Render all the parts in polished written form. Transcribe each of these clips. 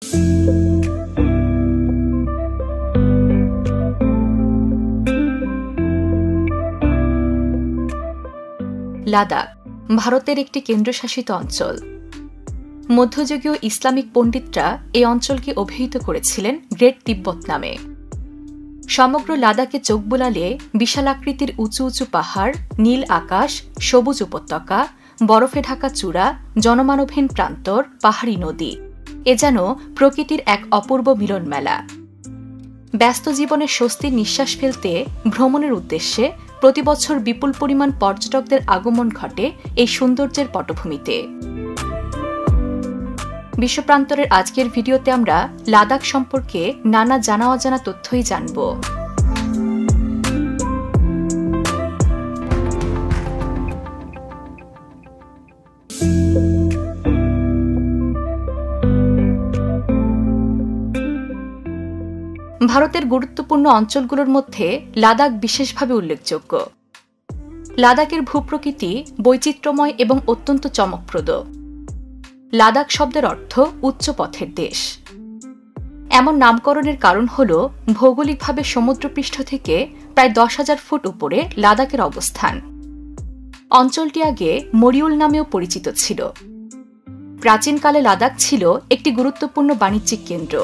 লাদাখ ভারতের একটি কেন্দ্রশাসিত অঞ্চল। মধ্যযুগীয় ইসলামিক পণ্ডিতরা এই অঞ্চলকে অভিহিত করেছিলেন গ্রেট তিব্বত নামে। সমগ্র লাদাখে চোখ বোলালে বিশাল আকৃতির উঁচু উঁচু পাহাড়, নীল আকাশ, সবুজ উপত্যকা, বরফে ঢাকা চূড়া, জনমানবহীন প্রান্তর, পাহাড়ি নদী, এ যেন প্রকৃতির এক অপূর্ব মিলন মেলা। ব্যস্ত জীবনে স্বস্তির নিঃশ্বাস ফেলতে ভ্রমণের উদ্দেশ্যে প্রতিবছর বিপুল পরিমাণ পর্যটকদের আগমন ঘটে এই সৌন্দর্যের পটভূমিতে। বিশ্বপ্রান্তরের আজকের ভিডিওতে আমরা লাদাখ সম্পর্কে নানা জানা অজানা তথ্যই জানব। ভারতের গুরুত্বপূর্ণ অঞ্চলগুলোর মধ্যে লাদাখ বিশেষভাবে উল্লেখযোগ্য। লাদাখের ভূপ্রকৃতি বৈচিত্র্যময় এবং অত্যন্ত চমকপ্রদ। লাদাখ শব্দের অর্থ উচ্চ পথের দেশ। এমন নামকরণের কারণ হল ভৌগোলিকভাবে সমুদ্রপৃষ্ঠ থেকে প্রায় 10,000 ফুট উপরে লাদাখের অবস্থান। অঞ্চলটি আগে মরিউল নামেও পরিচিত ছিল। প্রাচীনকালে লাদাখ ছিল একটি গুরুত্বপূর্ণ বাণিজ্যিক কেন্দ্র।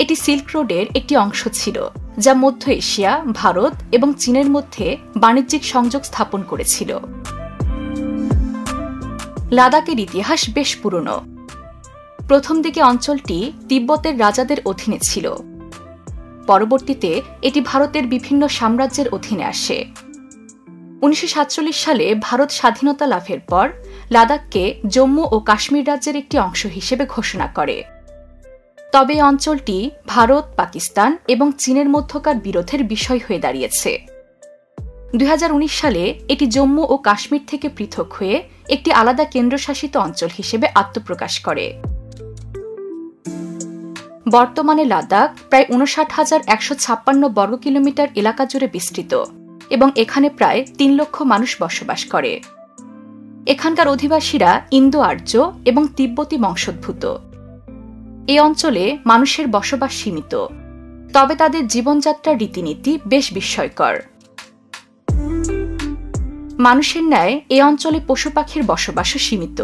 এটি সিল্ক রোডের একটি অংশ ছিল, যা মধ্য এশিয়া, ভারত এবং চীনের মধ্যে বাণিজ্যিক সংযোগ স্থাপন করেছিল। লাদাখের ইতিহাস বেশ পুরনো। প্রথম দিকে অঞ্চলটি তিব্বতের রাজাদের অধীনে ছিল। পরবর্তীতে এটি ভারতের বিভিন্ন সাম্রাজ্যের অধীনে আসে। 1947 সালে ভারত স্বাধীনতা লাভের পর লাদাখকে জম্মু ও কাশ্মীর রাজ্যের একটি অংশ হিসেবে ঘোষণা করে। তবে এই অঞ্চলটি ভারত, পাকিস্তান এবং চীনের মধ্যকার বিরোধের বিষয় হয়ে দাঁড়িয়েছে। 2019 সালে এটি জম্মু ও কাশ্মীর থেকে পৃথক হয়ে একটি আলাদা কেন্দ্রশাসিত অঞ্চল হিসেবে আত্মপ্রকাশ করে। বর্তমানে লাদাখ প্রায় 59,156 বর্গ কিলোমিটার এলাকা জুড়ে বিস্তৃত এবং এখানে প্রায় 3 লক্ষ মানুষ বসবাস করে। এখানকার অধিবাসীরা ইন্দো আর্য এবং তিব্বতী বংশোদ্ভূত। এই অঞ্চলে মানুষের বসবাস সীমিত, তবে তাদের জীবনযাত্রার রীতিনীতি বেশ বিস্ময়কর। মানুষের ন্যায় এই অঞ্চলে পশু পাখির বসবাসও সীমিত।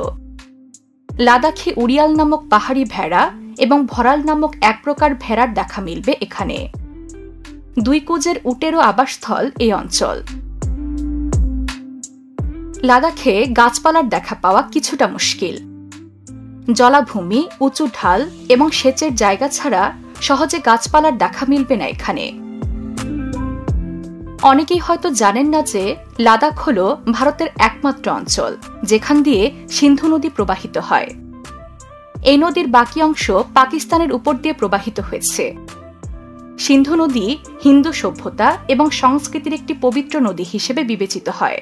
লাদাখে উড়িয়াল নামক পাহাড়ি ভেড়া এবং ভরাল নামক এক প্রকার ভেড়ার দেখা মিলবে এখানে। 2 কুজের উটেরও আবাসস্থল এই অঞ্চল। লাদাখে গাছপালার দেখা পাওয়া কিছুটা মুশকিল। জলাভূমি, উঁচু ঢাল এবং সেচের জায়গা ছাড়া সহজে গাছপালার দেখা মিলবে না এখানে। অনেকেই হয়তো জানেন না যে লাদাখ হল ভারতের একমাত্র অঞ্চল যেখান দিয়ে সিন্ধু নদী প্রবাহিত হয়। এই নদীর বাকি অংশ পাকিস্তানের উপর দিয়ে প্রবাহিত হয়েছে। সিন্ধু নদী হিন্দু সভ্যতা এবং সংস্কৃতির একটি পবিত্র নদী হিসেবে বিবেচিত হয়।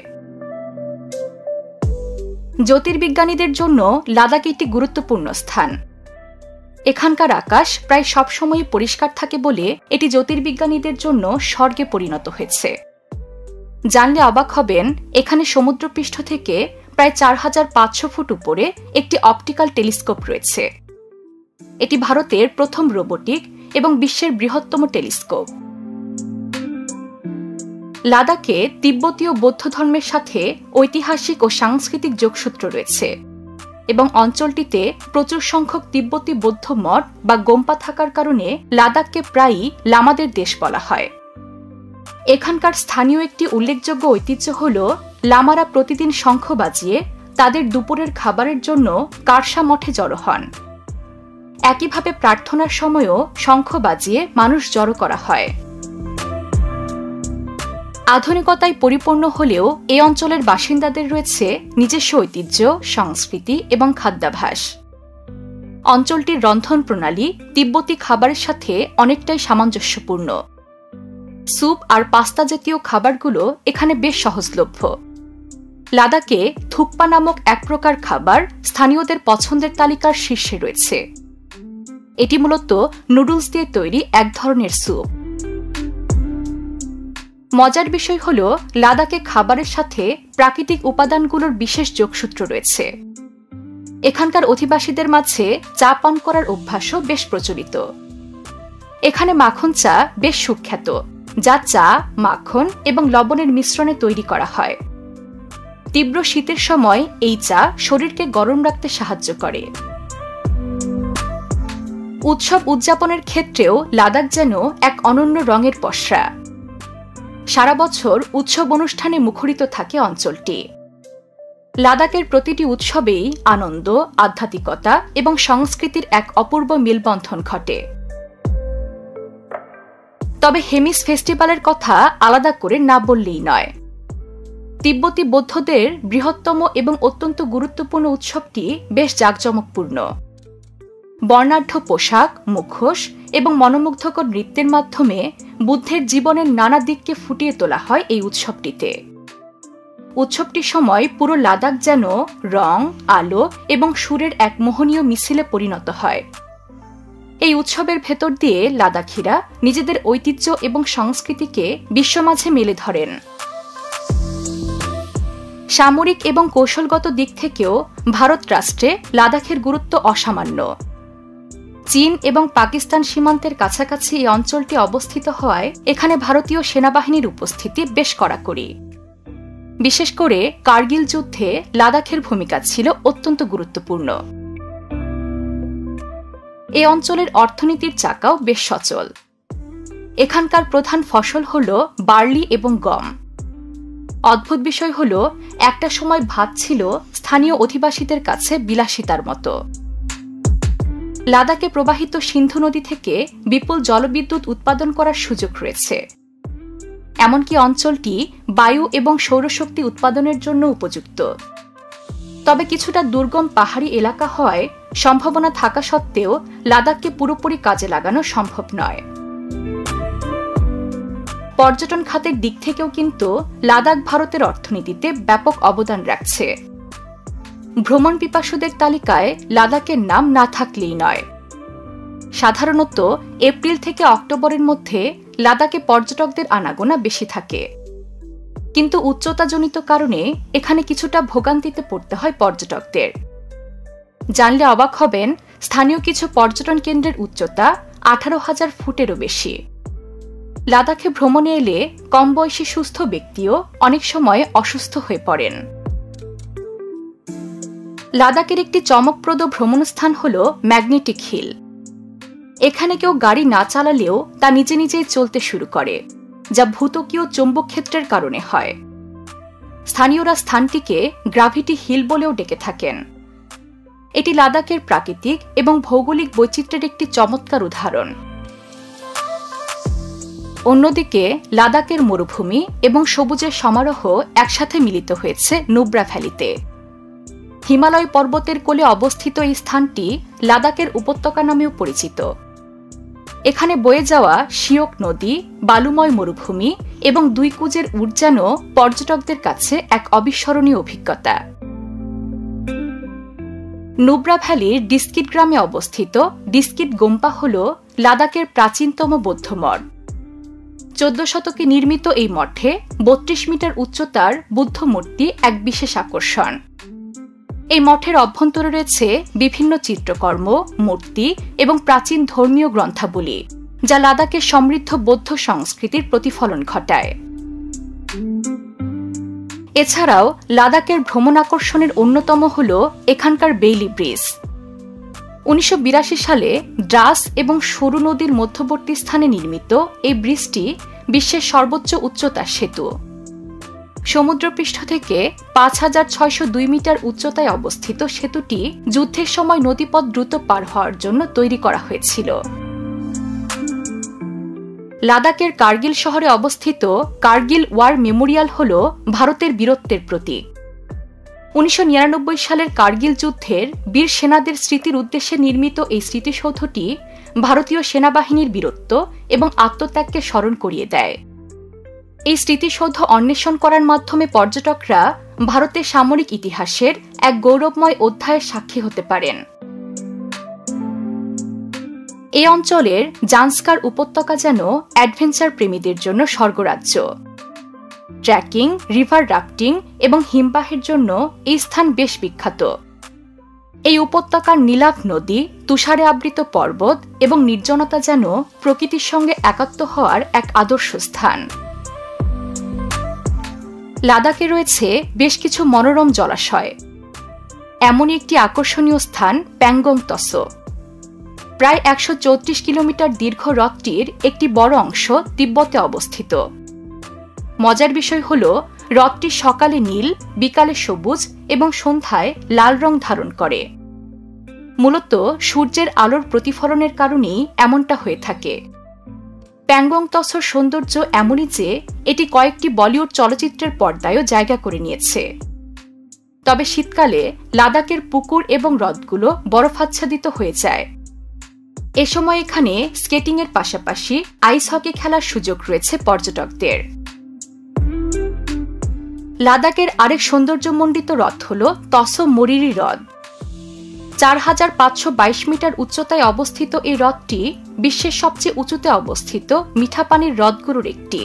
জ্যোতির্বিজ্ঞানীদের জন্য লাদাখ একটি গুরুত্বপূর্ণ স্থান। এখানকার আকাশ প্রায় সবসময়ই পরিষ্কার থাকে বলে এটি জ্যোতির্বিজ্ঞানীদের জন্য স্বর্গে পরিণত হয়েছে। জানলে অবাক হবেন, এখানে সমুদ্রপৃষ্ঠ থেকে প্রায় 4,500 ফুট উপরে একটি অপটিক্যাল টেলিস্কোপ রয়েছে। এটি ভারতের প্রথম রোবোটিক এবং বিশ্বের বৃহত্তম টেলিস্কোপ। লাদাখে তিব্বতীয় বৌদ্ধ ধর্মের সাথে ঐতিহাসিক ও সাংস্কৃতিক যোগসূত্র রয়েছে এবং অঞ্চলটিতে প্রচুর সংখ্যক তিব্বতী বৌদ্ধ মঠ বা গোম্পা থাকার কারণে লাদাখকে প্রায়ই লামাদের দেশ বলা হয়। এখানকার স্থানীয় একটি উল্লেখযোগ্য ঐতিহ্য হল লামারা প্রতিদিন শঙ্খ বাজিয়ে তাদের দুপুরের খাবারের জন্য কারসা মঠে জড়ো হন। একইভাবে প্রার্থনার সময়ও শঙ্খ বাজিয়ে মানুষ জড়ো করা হয়। আধুনিকতায় পরিপূর্ণ হলেও এই অঞ্চলের বাসিন্দাদের রয়েছে নিজস্ব ঐতিহ্য, সংস্কৃতি এবং খাদ্যাভ্যাস। অঞ্চলটির রন্ধন প্রণালী তিব্বতী খাবারের সাথে অনেকটাই সামঞ্জস্যপূর্ণ। স্যুপ আর পাস্তা জাতীয় খাবারগুলো এখানে বেশ সহজলভ্য। লাদাখে থুপ্পা নামক এক প্রকার খাবার স্থানীয়দের পছন্দের তালিকার শীর্ষে রয়েছে। এটি মূলত নুডলস দিয়ে তৈরি এক ধরনের স্যুপ। মজার বিষয় হল লাদাখে খাবারের সাথে প্রাকৃতিক উপাদানগুলোর বিশেষ যোগসূত্র রয়েছে। এখানকার অধিবাসীদের মাঝে চা পান করার অভ্যাসও বেশ প্রচলিত। এখানে মাখন চা বেশ সুখ্যাত, যা চা, মাখন এবং লবণের মিশ্রণে তৈরি করা হয়। তীব্র শীতের সময় এই চা শরীরকে গরম রাখতে সাহায্য করে। উৎসব উদযাপনের ক্ষেত্রেও লাদাখ যেন এক অনন্য রঙের পসরা। সারা বছর উৎসব অনুষ্ঠানে মুখরিত থাকে অঞ্চলটি। লাদাখের প্রতিটি উৎসবেই আনন্দ, আধ্যাত্মিকতা এবং সংস্কৃতির এক অপূর্ব মেলবন্ধন ঘটে। তবে হেমিস ফেস্টিভ্যালের কথা আলাদা করে না বললেই নয়। তিব্বতী বৌদ্ধদের বৃহত্তম এবং অত্যন্ত গুরুত্বপূর্ণ উৎসবটি বেশ জাঁকজমকপূর্ণ। বর্ণাঢ্য পোশাক, মুখোশ এবং মনোমুগ্ধকর নৃত্যের মাধ্যমে বুদ্ধের জীবনের নানা দিককে ফুটিয়ে তোলা হয় এই উৎসবটিতে। উৎসবটির সময় পুরো লাদাখ যেন রং, আলো এবং সুরের এক মোহনীয় মিছিলে পরিণত হয়। এই উৎসবের ভেতর দিয়ে লাদাখিরা নিজেদের ঐতিহ্য এবং সংস্কৃতিকে বিশ্বমাঝে মেলে ধরেন। সামরিক এবং কৌশলগত দিক থেকেও ভারত রাষ্ট্রে লাদাখের গুরুত্ব অসামান্য। চীন এবং পাকিস্তান সীমান্তের কাছাকাছি এই অঞ্চলটি অবস্থিত হওয়ায় এখানে ভারতীয় সেনাবাহিনীর উপস্থিতি বেশ কড়াকড়ি। বিশেষ করে কার্গিল যুদ্ধে লাদাখের ভূমিকা ছিল অত্যন্ত গুরুত্বপূর্ণ। এ অঞ্চলের অর্থনীতির চাকাও বেশ সচল। এখানকার প্রধান ফসল হল বার্লি এবং গম। অদ্ভুত বিষয় হল, একটা সময় ভাত ছিল স্থানীয় অধিবাসীদের কাছে বিলাসিতার মতো। লাদাখে প্রবাহিত সিন্ধু নদী থেকে বিপুল জলবিদ্যুৎ উৎপাদন করার সুযোগ রয়েছে। এমনকি অঞ্চলটি বায়ু এবং সৌরশক্তি উৎপাদনের জন্য উপযুক্ত। তবে কিছুটা দুর্গম পাহাড়ি এলাকা হওয়ায় সম্ভাবনা থাকা সত্ত্বেও লাদাখকে পুরোপুরি কাজে লাগানো সম্ভব নয়। পর্যটন খাতের দিক থেকেও কিন্তু লাদাখ ভারতের অর্থনীতিতে ব্যাপক অবদান রাখছে। ভ্রমণ পিপাসুদের তালিকায় লাদাখের নাম না থাকলেই নয়। সাধারণত এপ্রিল থেকে অক্টোবরের মধ্যে লাদাখে পর্যটকদের আনাগোনা বেশি থাকে। কিন্তু উচ্চতাজনিত কারণে এখানে কিছুটা ভোগান্তিতে পড়তে হয় পর্যটকদের। জানলে অবাক হবেন, স্থানীয় কিছু পর্যটন কেন্দ্রের উচ্চতা 18,000 ফুটেরও বেশি। লাদাখে ভ্রমণে এলে কম বয়সী সুস্থ ব্যক্তিও অনেক সময় অসুস্থ হয়ে পড়েন। লাদাখের একটি চমকপ্রদ ভ্রমণস্থান হল ম্যাগনেটিক হিল। এখানে কেউ গাড়ি না চালালেও তা নিজে নিজেই চলতে শুরু করে, যা ভূত্বকীয় চৌম্বক ক্ষেত্রের কারণে হয়। স্থানীয়রা স্থানটিকে গ্রাভিটি হিল বলেও ডেকে থাকেন। এটি লাদাখের প্রাকৃতিক এবং ভৌগোলিক বৈচিত্র্যের একটি চমৎকার উদাহরণ। অন্যদিকে লাদাখের মরুভূমি এবং সবুজের সমারোহ একসাথে মিলিত হয়েছে নুব্রা ভ্যালিতে। হিমালয় পর্বতের কোলে অবস্থিত এই স্থানটি লাদাখের উপত্যকা নামেও পরিচিত। এখানে বয়ে যাওয়া শিওক নদী, বালুময় মরুভূমি এবং দুই কুজের উড় পর্যটকদের কাছে এক অবিস্মরণীয় অভিজ্ঞতা। নুব্রা ভ্যালির ডিস্কিট গ্রামে অবস্থিত ডিস্কিট গোম্পা হল লাদাখের প্রাচীনতম বৌদ্ধ মঠ। 14 শতকে নির্মিত এই মঠে 32 মিটার উচ্চতার বুদ্ধ মূর্তি এক বিশেষ আকর্ষণ। এই মঠের অভ্যন্তরে রয়েছে বিভিন্ন চিত্রকর্ম, মূর্তি এবং প্রাচীন ধর্মীয় গ্রন্থাবলী, যা লাদাখের সমৃদ্ধ বৌদ্ধ সংস্কৃতির প্রতিফলন ঘটায়। এছাড়াও লাদাখের ভ্রমণ আকর্ষণের অন্যতম হল এখানকার বেইলি ব্রিজ। 1982 সালে দ্রাস এবং সরু নদীর মধ্যবর্তী স্থানে নির্মিত এই ব্রিজটি বিশ্বের সর্বোচ্চ উচ্চতার সেতু। সমুদ্রপৃষ্ঠ থেকে 5,602 মিটার উচ্চতায় অবস্থিত সেতুটি যুদ্ধের সময় নদীপথ দ্রুত পার হওয়ার জন্য তৈরি করা হয়েছিল। লাদাখের কার্গিল শহরে অবস্থিত কার্গিল ওয়ার মেমোরিয়াল হল ভারতের বীরত্বের প্রতীক। 1999 সালের কার্গিল যুদ্ধের বীর সেনাদের স্মৃতির উদ্দেশ্যে নির্মিত এই স্মৃতিসৌধটি ভারতীয় সেনাবাহিনীর বীরত্ব এবং আত্মত্যাগকে স্মরণ করিয়ে দেয়। এই স্মৃতিসৌধ অন্বেষণ করার মাধ্যমে পর্যটকরা ভারতের সামরিক ইতিহাসের এক গৌরবময় অধ্যায়ের সাক্ষী হতে পারেন। এই অঞ্চলের জান্সকার উপত্যকা যেন অ্যাডভেঞ্চার প্রেমীদের জন্য স্বর্গরাজ্য। ট্রেকিং, রিভার রাফটিং এবং হিমবাহের জন্য এই স্থান বেশ বিখ্যাত। এই উপত্যকার নীলাভ নদী, তুষারে আবৃত পর্বত এবং নির্জনতা যেন প্রকৃতির সঙ্গে একাত্ম হওয়ার এক আদর্শ স্থান। লাদাখে রয়েছে বেশ কিছু মনোরম জলাশয়। এমনই একটি আকর্ষণীয় স্থান প্যাংগং তসো। প্রায় 134 কিলোমিটার দীর্ঘ হ্রদটির একটি বড় অংশ তিব্বতে অবস্থিত। মজার বিষয় হল, হ্রদটি সকালে নীল, বিকালে সবুজ এবং সন্ধ্যায় লাল রং ধারণ করে। মূলত সূর্যের আলোর প্রতিফলনের কারণেই এমনটা হয়ে থাকে। প্যাংগং তসোর সৌন্দর্য এমনই যে এটি কয়েকটি বলিউড চলচ্চিত্রের পর্দায়ও জায়গা করে নিয়েছে। তবে শীতকালে লাদাখের পুকুর এবং হ্রদগুলো বরফাচ্ছাদিত হয়ে যায়। এ সময় এখানে স্কেটিংয়ের পাশাপাশি আইস হকি খেলার সুযোগ রয়েছে পর্যটকদের। লাদাখের আরেক সৌন্দর্যমণ্ডিত হ্রদ হল তসো মরিরি হ্রদ। 4522 মিটার উচ্চতায় অবস্থিত এই হ্রদটি বিশ্বের সবচেয়ে উঁচুতে অবস্থিত মিঠা পানির হ্রদগুলোর একটি।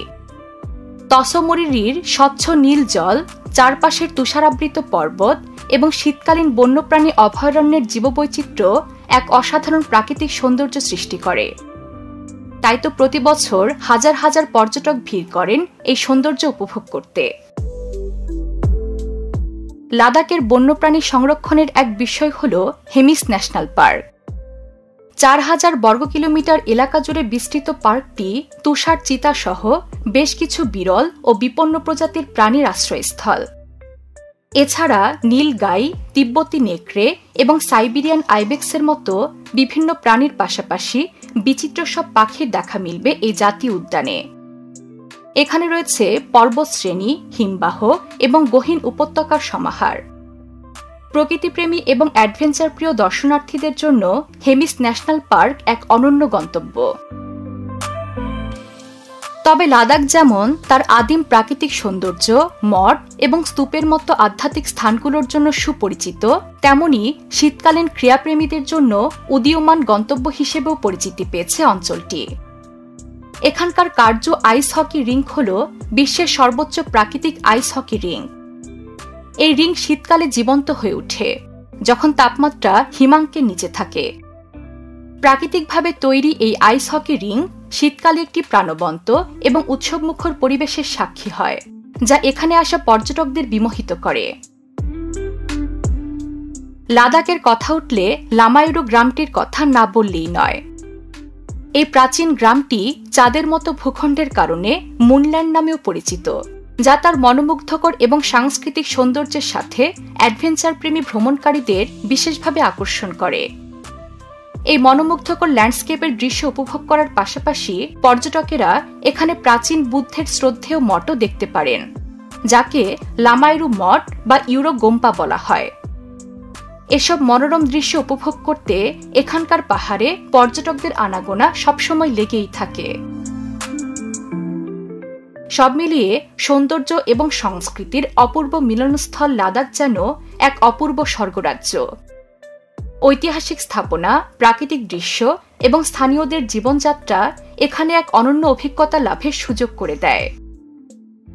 তসো মরিরির স্বচ্ছ নীল জল, চারপাশের তুষারাবৃত পর্বত এবং শীতকালীন বন্যপ্রাণী অভয়ারণ্যের জীববৈচিত্র্য এক অসাধারণ প্রাকৃতিক সৌন্দর্য সৃষ্টি করে। তাই তো প্রতি বছর হাজার হাজার পর্যটক ভিড় করেন এই সৌন্দর্য উপভোগ করতে। লাদাখের বন্যপ্রাণী সংরক্ষণের এক বিষয় হল হেমিস ন্যাশনাল পার্ক। 4000 বর্গ কিলোমিটার এলাকা জুড়ে বিস্তৃত পার্কটি তুষার চিতা সহ বেশ কিছু বিরল ও বিপন্ন প্রজাতির প্রাণীর আশ্রয়স্থল। এছাড়া নীলগাই, তিব্বতী নেকড়ে এবং সাইবেরিয়ান আইবেক্সের মতো বিভিন্ন প্রাণীর পাশাপাশি বিচিত্র সব পাখির দেখা মিলবে এই জাতীয় উদ্যানে। এখানে রয়েছে পর্বতশ্রেণী, হিমবাহ এবং গহীন উপত্যকার সমাহার। প্রকৃতিপ্রেমী এবং অ্যাডভেঞ্চার প্রিয় দর্শনার্থীদের জন্য হেমিস ন্যাশনাল পার্ক এক অনন্য গন্তব্য। তবে লাদাখ যেমন তার আদিম প্রাকৃতিক সৌন্দর্য, মঠ এবং স্তূপের মতো আধ্যাত্মিক স্থানগুলোর জন্য সুপরিচিত, তেমনি শীতকালীন ক্রীড়াপ্রেমীদের জন্য উদীয়মান গন্তব্য হিসেবেও পরিচিতি পেয়েছে অঞ্চলটি। এখানকার কার্যু আইস হকি রিঙ্ক হল বিশ্বের সর্বোচ্চ প্রাকৃতিক আইস হকি রিঙ্ক। এই রিঙ্ক শীতকালে জীবন্ত হয়ে ওঠে যখন তাপমাত্রা হিমাঙ্কের নিচে থাকে। প্রাকৃতিকভাবে তৈরি এই আইস হকি রিঙ্ক শীতকালে একটি প্রাণবন্ত এবং উৎসবমুখর পরিবেশের সাক্ষী হয়, যা এখানে আসা পর্যটকদের বিমোহিত করে। লাদাখের কথা উঠলে লামায়ুরু গ্রামটির কথা না বললেই নয়। এই প্রাচীন গ্রামটি চাঁদের মতো ভূখণ্ডের কারণে মুনল্যান্ড নামেও পরিচিত, যা তার মনোমুগ্ধকর এবং সাংস্কৃতিক সৌন্দর্যের সাথে অ্যাডভেঞ্চার প্রেমী ভ্রমণকারীদের বিশেষভাবে আকর্ষণ করে। এই মনোমুগ্ধকর ল্যান্ডস্কেপের দৃশ্য উপভোগ করার পাশাপাশি পর্যটকেরা এখানে প্রাচীন বুদ্ধের শ্রদ্ধেয় মঠও দেখতে পারেন, যাকে লামায়ুরু মঠ বা ইউরো গোম্পা বলা হয়। এসব মনোরম দৃশ্য উপভোগ করতে এখানকার পাহাড়ে পর্যটকদের আনাগোনা সবসময় লেগেই থাকে। সব মিলিয়ে সৌন্দর্য এবং সংস্কৃতির অপূর্ব মিলনস্থল লাদাখ যেন এক অপূর্ব স্বর্গরাজ্য। ঐতিহাসিক স্থাপনা, প্রাকৃতিক দৃশ্য এবং স্থানীয়দের জীবনযাত্রা এখানে এক অনন্য অভিজ্ঞতা লাভের সুযোগ করে দেয়।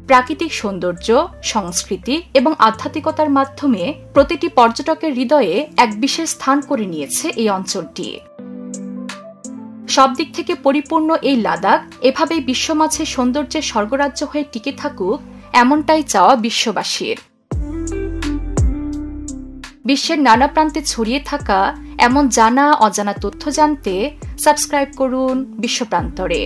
প্রাকৃতিক সৌন্দর্য, সংস্কৃতি এবং আধ্যাত্মিকতার মাধ্যমে প্রতিটি পর্যটকের হৃদয়ে এক বিশেষ স্থান করে নিয়েছে এই অঞ্চলটি। সব দিক থেকে পরিপূর্ণ এই লাদাখ এভাবেই বিশ্বমাঝে সৌন্দর্যের স্বর্গরাজ্য হয়ে টিকে থাকুক, এমনটাই চাওয়া বিশ্ববাসীর। বিশ্বের নানা প্রান্তে ছড়িয়ে থাকা এমন জানা অজানা তথ্য জানতে সাবস্ক্রাইব করুন বিশ্বপ্রান্তরে।